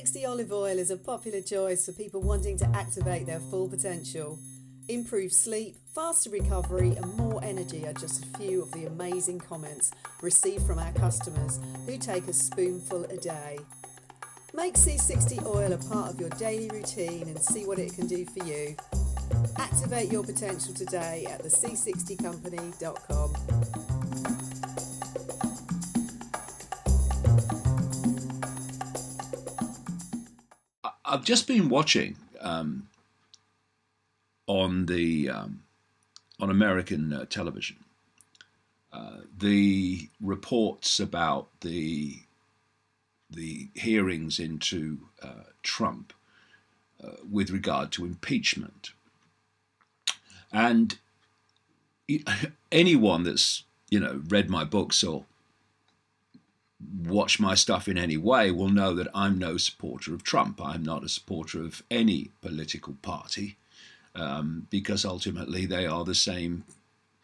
360 olive oil is a popular choice for people wanting to activate their full potential. Improved sleep, faster recovery, and more energy are just a few of the amazing comments received from our customers who take a spoonful a day. Make C60 oil a part of your daily routine and see what it can do for you. Activate your potential today at thec60company.com. I've just been watching on American television the reports about the hearings into Trump with regard to impeachment, and anyone that's read my books or watch my stuff in any way will know that I'm no supporter of Trump. I'm not a supporter of any political party because ultimately they are the same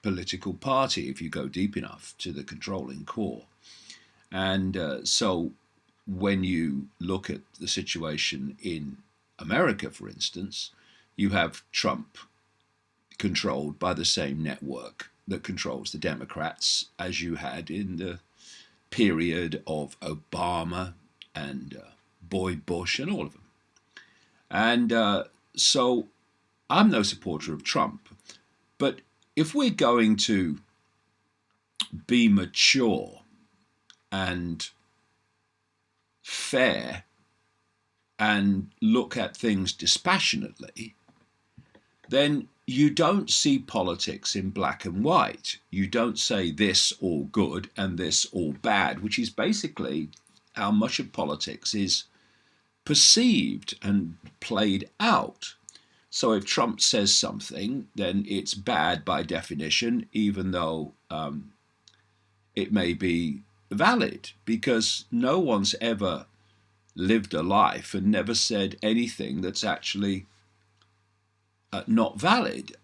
political party if you go deep enough to the controlling core. And so when you look at the situation in America, for instance, you have Trump controlled by the same network that controls the Democrats as you had in the period of Obama and Boy Bush and all of them. And so I'm no supporter of Trump. But if we're going to be mature and fair and look at things dispassionately, then you don't see politics in black and white. You don't say this all good and this all bad, which is basically how much of politics is perceived and played out. So if Trump says something, then it's bad by definition, even though it may be valid, because no one's ever lived a life and never said anything that's actually not valid.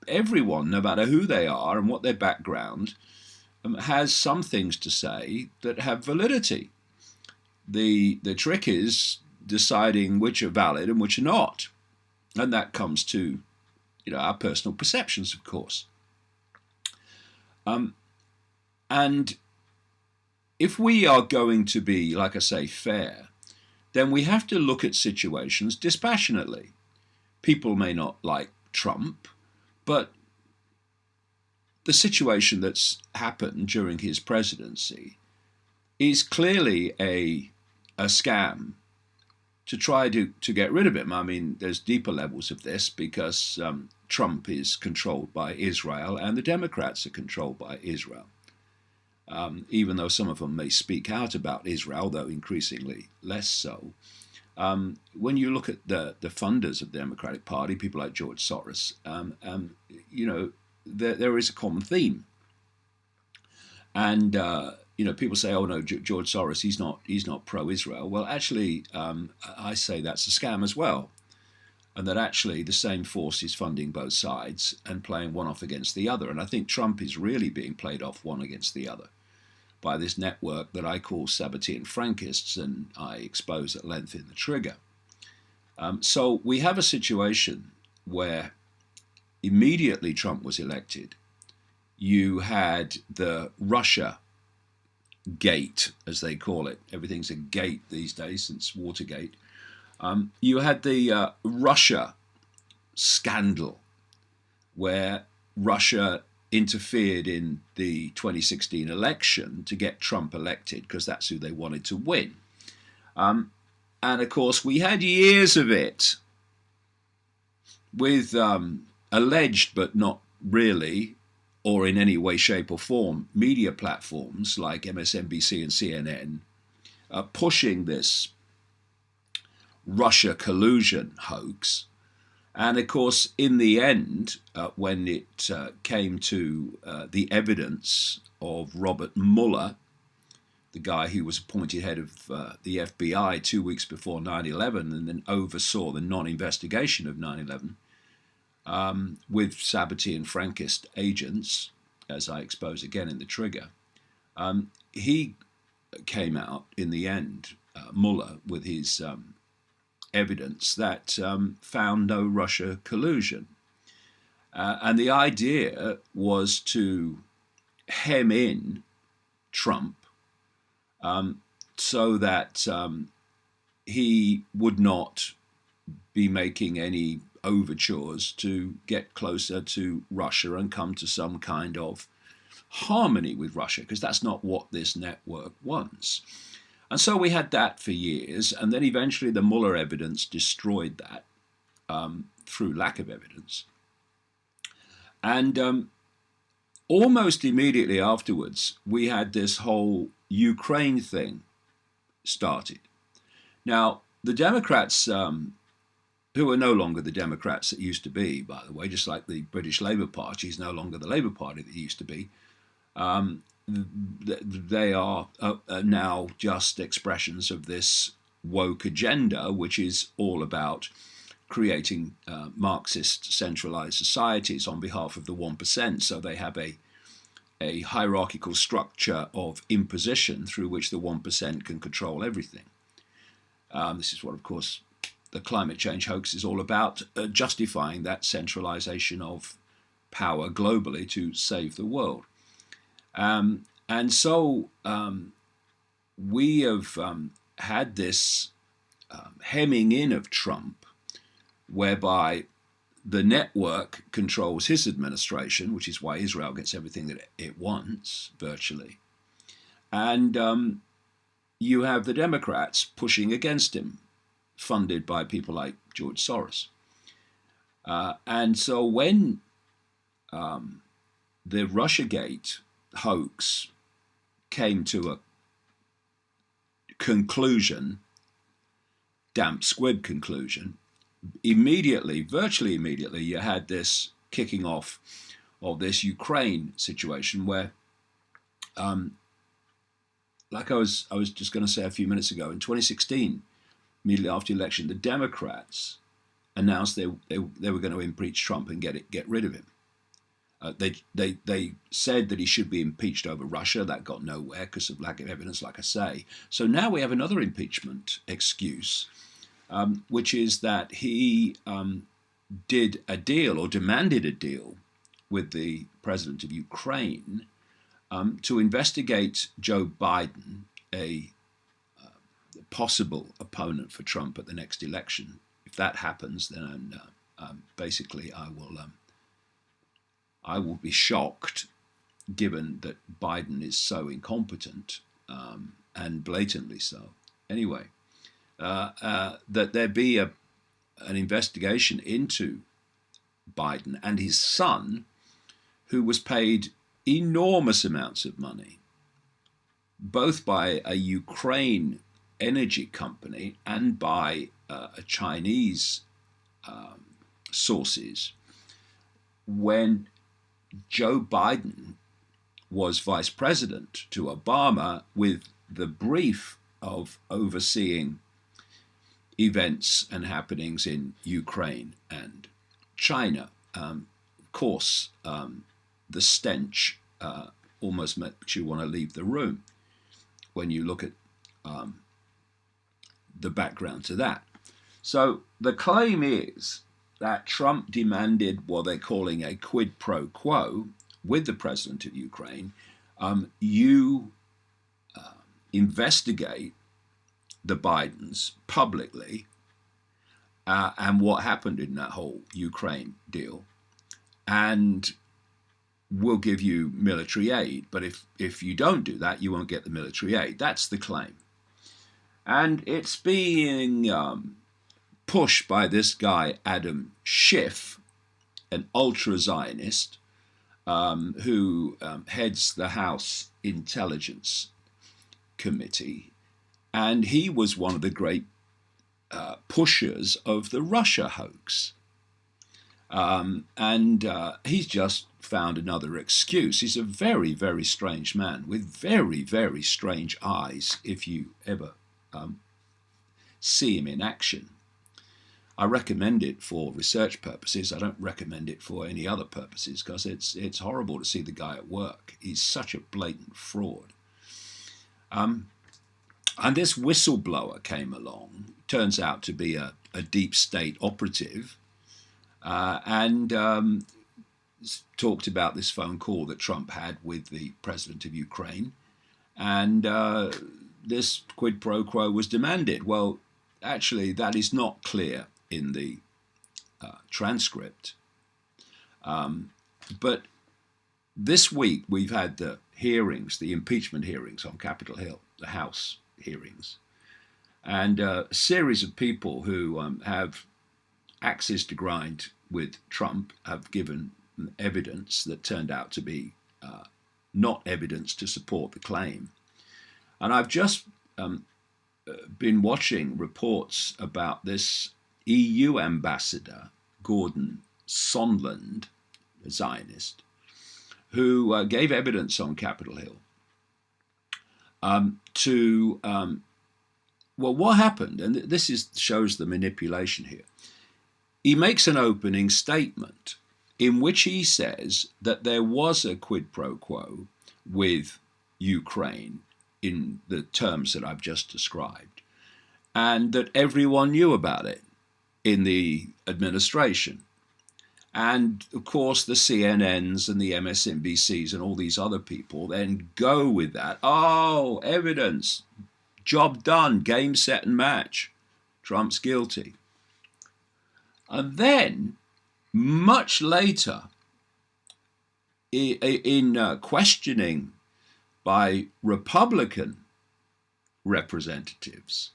Everyone, no matter who they are and what their background, has some things to say that have validity. The trick is deciding which are valid and which are not, and that comes to our personal perceptions, of course. And if we are going to be, like I say, fair, then we have to look at situations dispassionately. People may not like Trump, but the situation that's happened during his presidency is clearly a scam to try to get rid of him. I mean, there's deeper levels of this because Trump is controlled by Israel and the Democrats are controlled by Israel. Even though some of them may speak out about Israel, though increasingly less so. When you look at the funders of the Democratic Party, people like George Soros, there is a common theme. And people say, "Oh no, George Soros, he's not pro-Israel." Well, actually, I say that's a scam as well, and that actually the same force is funding both sides and playing one off against the other. And I think Trump is really being played off one against the other by this network that I call Sabbatean Frankists, and I expose at length in The Trigger. So we have a situation where immediately Trump was elected, you had the Russia gate, as they call it. Everything's a gate these days since Watergate. You had the Russia scandal, where Russia interfered in the 2016 election to get Trump elected because that's who they wanted to win. And of course, we had years of it with alleged but not really, or in any way, shape or form, media platforms like MSNBC and CNN pushing this Russia collusion hoax. And of course, in the end, when it came to the evidence of Robert Mueller, the guy who was appointed head of the FBI 2 weeks before 9/11 and then oversaw the non-investigation of 9/11 with Sabbatean Frankist agents, as I expose again in The Trigger, he came out in the end Mueller with his evidence that found no Russia collusion. And the idea was to hem in Trump so that he would not be making any overtures to get closer to Russia and come to some kind of harmony with Russia, because that's not what this network wants. And so we had that for years, and then eventually the Mueller evidence destroyed that through lack of evidence. And almost immediately afterwards, we had this whole Ukraine thing started. Now, the Democrats, who are no longer the Democrats that used to be, by the way, just like the British Labour Party is no longer the Labour Party that used to be, they are now just expressions of this woke agenda, which is all about creating Marxist centralized societies on behalf of the 1%. So they have a hierarchical structure of imposition through which the 1% can control everything. This is what, of course, the climate change hoax is all about, justifying that centralization of power globally to save the world. And so we have had this hemming in of Trump, whereby the network controls his administration, which is why Israel gets everything that it wants, virtually. And you have the Democrats pushing against him, funded by people like George Soros. And so when the Russiagate hoax came to a conclusion, damp squib conclusion, immediately, virtually immediately, you had this kicking off of this Ukraine situation where, like I was just going to say a few minutes ago, in 2016, immediately after the election, the Democrats announced they were going to impeach Trump and get rid of him. They said that he should be impeached over Russia. That got nowhere because of lack of evidence, like I say. So now we have another impeachment excuse, which is that he did a deal or demanded a deal with the president of Ukraine to investigate Joe Biden, a possible opponent for Trump at the next election. If that happens, then basically I will be shocked, given that Biden is so incompetent and blatantly so. Anyway, that there be an investigation into Biden and his son, who was paid enormous amounts of money, both by a Ukraine energy company and by a Chinese sources, when Joe Biden was vice president to Obama, with the brief of overseeing events and happenings in Ukraine and China. Of course, the stench almost makes you want to leave the room when you look at the background to that. So the claim is that Trump demanded what they're calling a quid pro quo with the president of Ukraine. You investigate the Bidens publicly and what happened in that whole Ukraine deal, and we'll give you military aid. But if you don't do that, you won't get the military aid. That's the claim. And it's being pushed by this guy, Adam Schiff, an ultra-Zionist, who heads the House Intelligence Committee. And he was one of the great pushers of the Russia hoax. And he's just found another excuse. He's a very, very strange man with very, very strange eyes, if you ever see him in action. I recommend it for research purposes. I don't recommend it for any other purposes, because it's horrible to see the guy at work. He's such a blatant fraud. And this whistleblower came along, turns out to be a deep state operative, and talked about this phone call that Trump had with the president of Ukraine. And this quid pro quo was demanded. Well, actually, that is not clear in the transcript. But this week we've had the hearings, the impeachment hearings on Capitol Hill, the House hearings, and a series of people who have axes to grind with Trump have given evidence that turned out to be not evidence to support the claim. And I've just been watching reports about this EU ambassador, Gordon Sondland, a Zionist, who gave evidence on Capitol Hill well, what happened, and this shows the manipulation here. He makes an opening statement in which he says that there was a quid pro quo with Ukraine in the terms that I've just described, and that everyone knew about it in the administration. And of course, the CNNs and the MSNBCs and all these other people then go with that. Oh, evidence, job done, game, set, and match. Trump's guilty. And then, much later, in questioning by Republican representatives,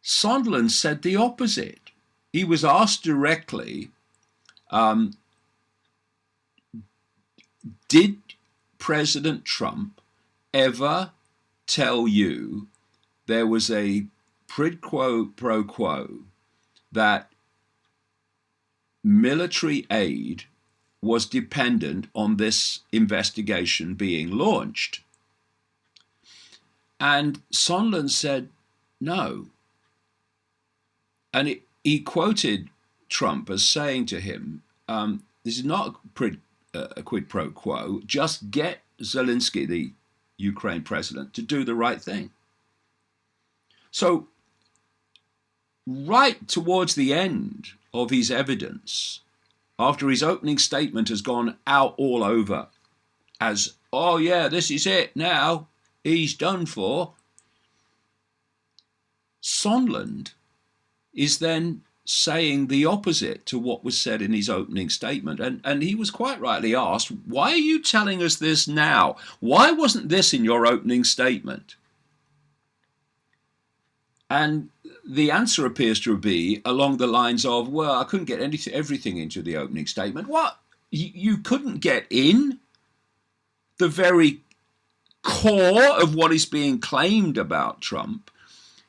Sondland said the opposite. He was asked directly, did President Trump ever tell you there was a quid pro quo that military aid was dependent on this investigation being launched? And Sondland said no. And he quoted Trump as saying to him, this is not a quid pro quo, just get Zelensky, the Ukraine president, to do the right thing. So right towards the end of his evidence, after his opening statement has gone out all over as, oh yeah, this is it now, he's done for, Sondland is then saying the opposite to what was said in his opening statement. And he was quite rightly asked, why are you telling us this now? Why wasn't this in your opening statement? And the answer appears to be along the lines of, well, I couldn't get everything into the opening statement. What? You couldn't get in the very core of what is being claimed about Trump?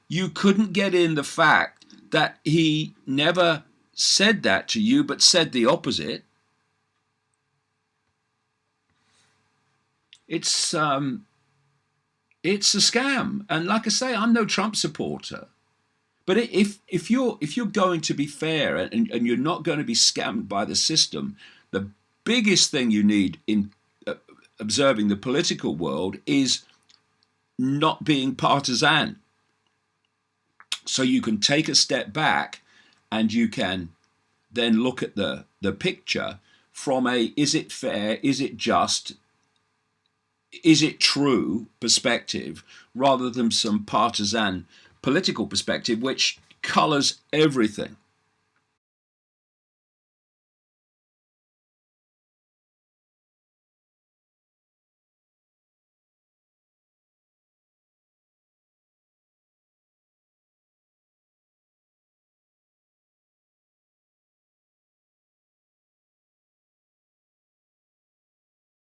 You couldn't get in the fact that he never said that to you, but said the opposite? It's a scam. And like I say, I'm no Trump supporter. But if you're going to be fair and you're not going to be scammed by the system, the biggest thing you need in observing the political world is not being partisan. So you can take a step back and you can then look at the picture from a, is it fair, is it just, is it true perspective, rather than some partisan political perspective which colors everything.